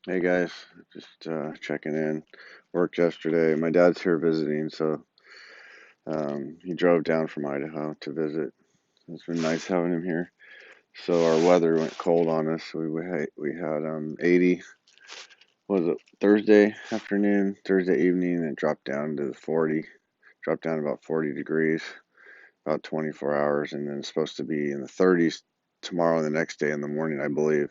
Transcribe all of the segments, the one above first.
Hey guys, just checking in. Worked yesterday. My dad's here visiting, so he drove down from Idaho to visit. It's been nice having him here. So our weather went cold on us. We had 80. Was it Thursday afternoon, Thursday evening, and it dropped down to 40. Dropped down about 40 degrees, about 24 hours, and then it's supposed to be in the 30s tomorrow and the next day in the morning, I believe.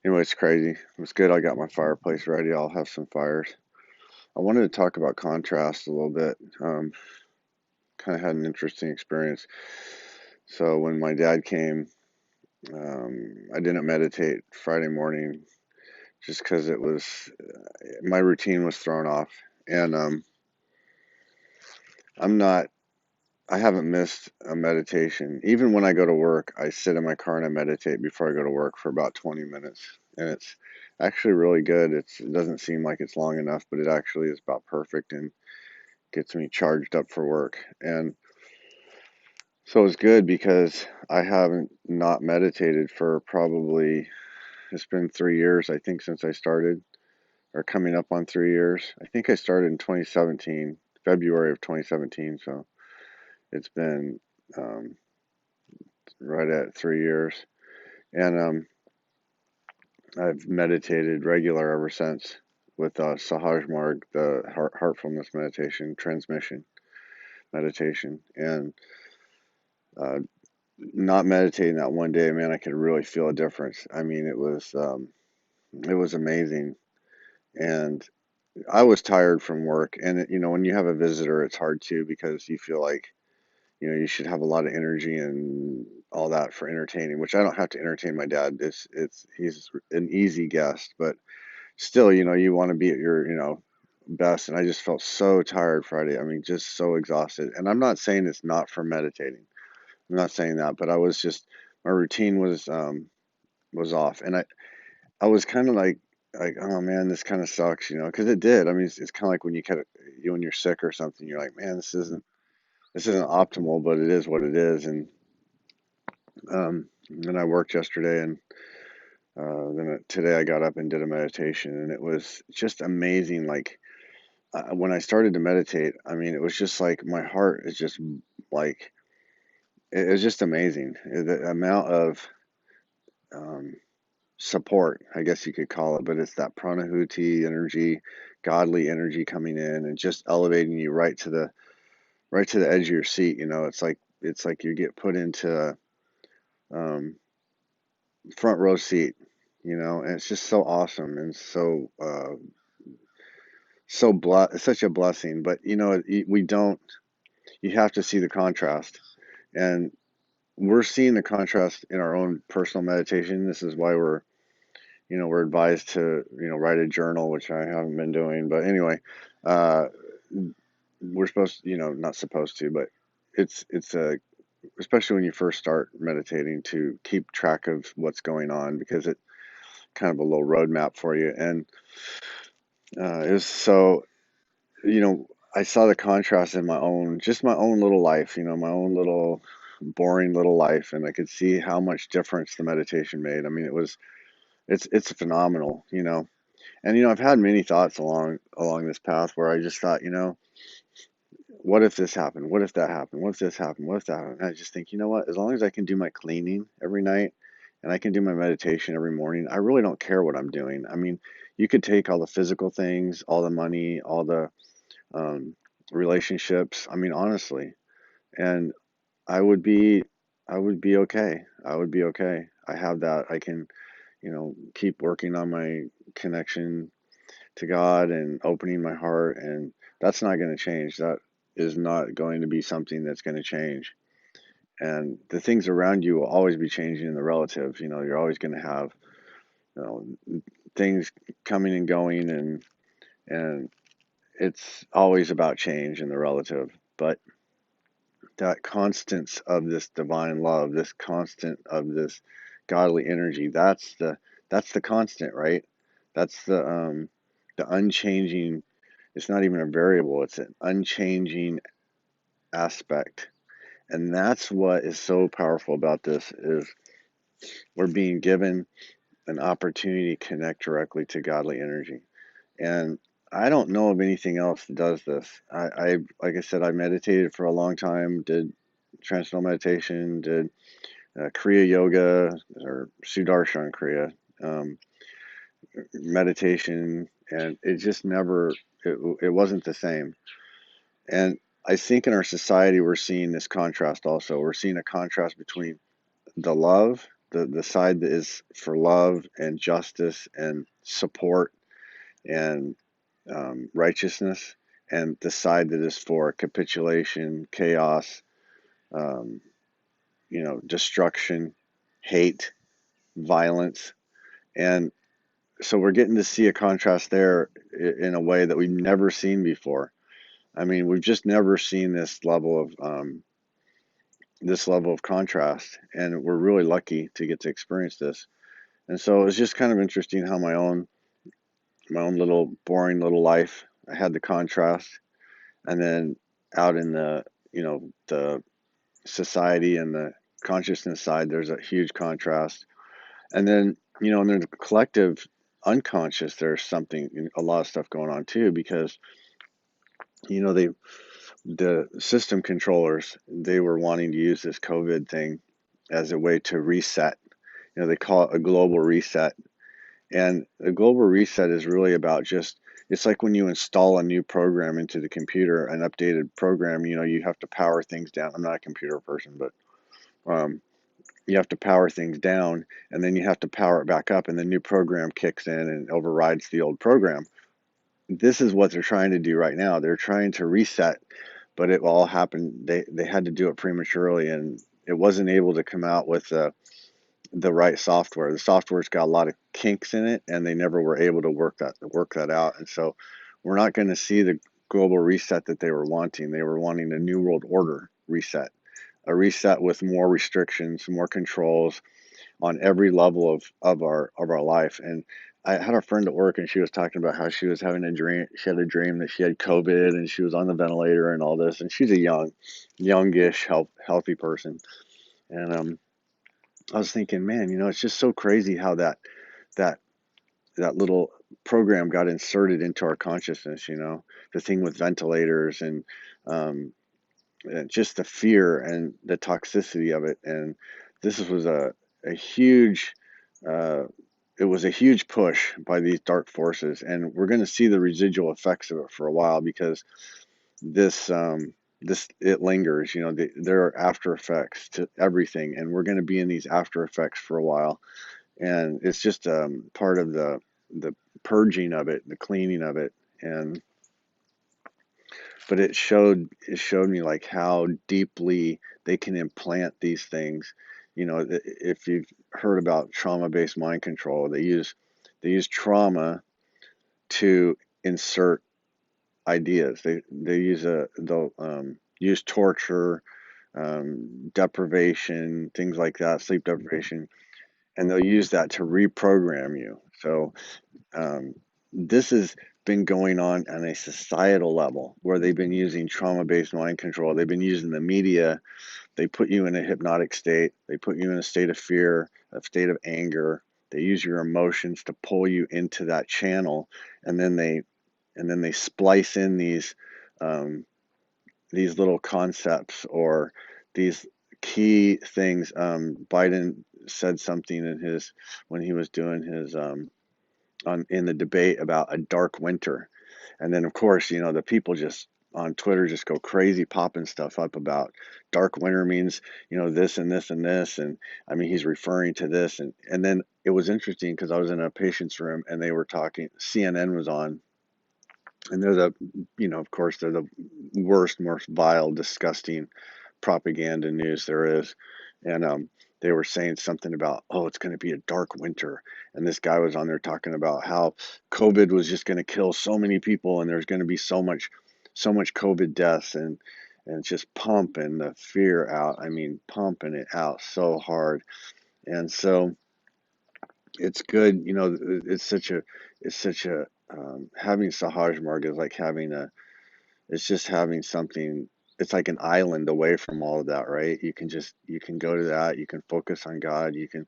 Anyway, it's crazy. It was good. I got my fireplace ready. I'll have some fires. I wanted to talk about contrast a little bit. Kind of had an interesting experience. So when my dad came, I didn't meditate Friday morning just because it was my routine was thrown off, and I'm not. I haven't missed a meditation. Even when I go to work, I sit in my car and I meditate before I go to work for about 20 minutes, and it's actually really good. It doesn't seem like it's long enough, but it actually is about perfect and gets me charged up for work. And so it's good because I haven't not meditated for probably, it's been 3 years, I think, since I started, or coming up on 3 years. I think I started in 2017, February of 2017. So it's been um, right at 3 years. And I've meditated regular ever since with Sahaj Marg, the heartfulness meditation, transmission meditation. And uh, not meditating that one day, man, I could really feel a difference. I mean, it was amazing, and I was tired from work, and when you have a visitor, it's hard too because you feel like you should have a lot of energy and all that for entertaining, which I don't have to entertain my dad. It's he's an easy guest, but still, you want to be at your best, and I just felt so tired Friday. I mean, just so exhausted, and I'm not saying it's not for meditating. I'm not saying that, but I was just my routine was off, and I was kind of like, oh man, this kind of sucks, because it did. I mean, it's kind of like when you're sick or something, you're like, man, this isn't optimal, but it is what it is. And then I worked yesterday, and then today I got up and did a meditation, and it was just amazing. Like when I started to meditate, I mean, it was just like my heart is just like it was just amazing. The amount of um, support, I guess you could call it, but it's that pranahuti energy, godly energy coming in and just elevating you right to the edge of your seat. It's like you get put into um, front row seat, and it's just so awesome and such a blessing. But we don't. You have to see the contrast, and we're seeing the contrast in our own personal meditation. This is why we're advised to, write a journal, which I haven't been doing. But anyway, uh, we're supposed, not supposed to, but it's especially when you first start meditating to keep track of what's going on because it kind of a little roadmap for you. And it was so, you know, I saw the contrast in just my own little life, my own little boring little life, and I could see how much difference the meditation made. I mean, it's phenomenal, And I've had many thoughts along this path where I just thought, what if this happened? What if that happened? What if this happened? What if that happened? And I just think, you know what? As long as I can do my cleaning every night and I can do my meditation every morning, I really don't care what I'm doing. I mean, you could take all the physical things, all the money, all the um, relationships. I mean, honestly, and I would be, I would be okay. I would be okay. I have that. I can, keep working on my connection to God and opening my heart, and that's not going to change. That is not going to be something that's going to change. And the things around you will always be changing in the relative. You're always going to have, you know, things coming and going, and it's always about change in the relative. But that constance of this divine love, this constant of this godly energy, that's the constant, right? That's the unchanging. It's not even a variable, it's an unchanging aspect. And that's what is so powerful about this is we're being given an opportunity to connect directly to godly energy. And I don't know of anything else that does this. I like I said, I meditated for a long time, did transcendental meditation, did Kriya Yoga or Sudarshan Kriya um, meditation, and it just never, it wasn't the same. And I think in our society, we're seeing this contrast also. We're seeing a contrast between the love, the side that is for love and justice and support and righteousness, and the side that is for capitulation, chaos, um, destruction, hate, violence. And so we're getting to see a contrast there in a way that we've never seen before. I mean, we've just never seen this level of contrast, and we're really lucky to get to experience this. And so it was just kind of interesting how my own little boring little life, I had the contrast, and then out in the society and the consciousness side, there's a huge contrast. And then and then the collective unconscious, there's a lot of stuff going on too, because they the system controllers, they were wanting to use this COVID thing as a way to reset. They call it a global reset. And a global reset is really about just, it's like when you install a new program into the computer, an updated program, you have to power things down. I'm not a computer person, but um, you have to power things down, and then you have to power it back up, and the new program kicks in and overrides the old program. This is what they're trying to do right now. They're trying to reset, but it all happened. They had to do it prematurely, and it wasn't able to come out with the right software. The software's got a lot of kinks in it, and they never were able to work that out. And so we're not going to see the global reset that they were wanting. They were wanting a new world order reset, a reset with more restrictions, more controls on every level of our life. And I had a friend at work, and she was talking about how she was having a dream. She had a dream that she had COVID, and she was on the ventilator and all this. And she's a youngish, healthy person. And I was thinking, man, it's just so crazy how that that little program got inserted into our consciousness. The thing with ventilators um, and just the fear and the toxicity of it. And this was a huge, uh, it was a huge push by these dark forces, and we're going to see the residual effects of it for a while, because this it lingers. There are after effects to everything, and we're going to be in these after effects for a while. And it's just part of the purging of it, the cleaning of it. And but it showed me like how deeply they can implant these things. If you've heard about trauma-based mind control, they use trauma to insert ideas. They'll use torture, deprivation, things like that, sleep deprivation, and they'll use that to reprogram you. So um, this has been going on a societal level, where they've been using trauma-based mind control. They've been using the media. They put you in a hypnotic state. They put you in a state of fear, a state of anger. They use your emotions to pull you into that channel, and then they splice in these little concepts, or these key things. Biden said something when he was doing his in the debate about a dark winter. And then, of course, the people just on Twitter just go crazy, popping stuff up about dark winter means, this and this and this. And I mean, he's referring to this. And then it was interesting, because I was in a patient's room, and they were talking, CNN was on, and of course, they're the worst, most vile, disgusting propaganda news there is. And they were saying something about, oh, it's going to be a dark winter. And this guy was on there talking about how COVID was just going to kill so many people, and there's going to be so much COVID deaths, and just pumping the fear out. I mean, pumping it out so hard. And so it's good. It's such a having Sahaj Marg is like it's just having something. It's like an island away from all of that, right? You can go to that. You can focus on God. You can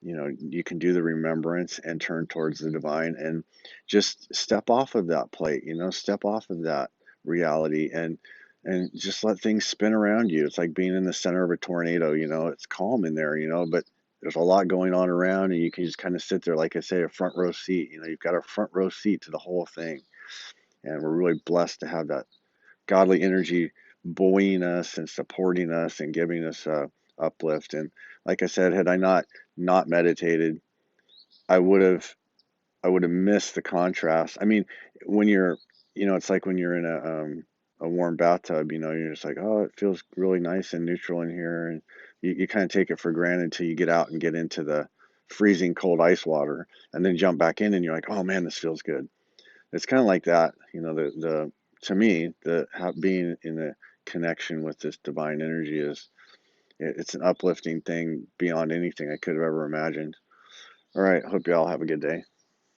you can do the remembrance and turn towards the divine and just step off of that plate, step off of that reality and just let things spin around you. It's like being in the center of a tornado, it's calm in there, but there's a lot going on around and you can just kind of sit there, like I say, a front row seat. You've got a front row seat to the whole thing. And we're really blessed to have that godly energy buoying us and supporting us and giving us a uplift. And like I said, had I not meditated, I would have I would have missed the contrast. I mean, when you're, it's like when you're in a warm bathtub, you're just like, oh, it feels really nice and neutral in here, and you kind of take it for granted until you get out and get into the freezing cold ice water, and then jump back in, and you're like, oh man, this feels good. It's kind of like that, the to me, being in a connection with this divine energy it's an uplifting thing beyond anything I could have ever imagined. All right, hope you all have a good day.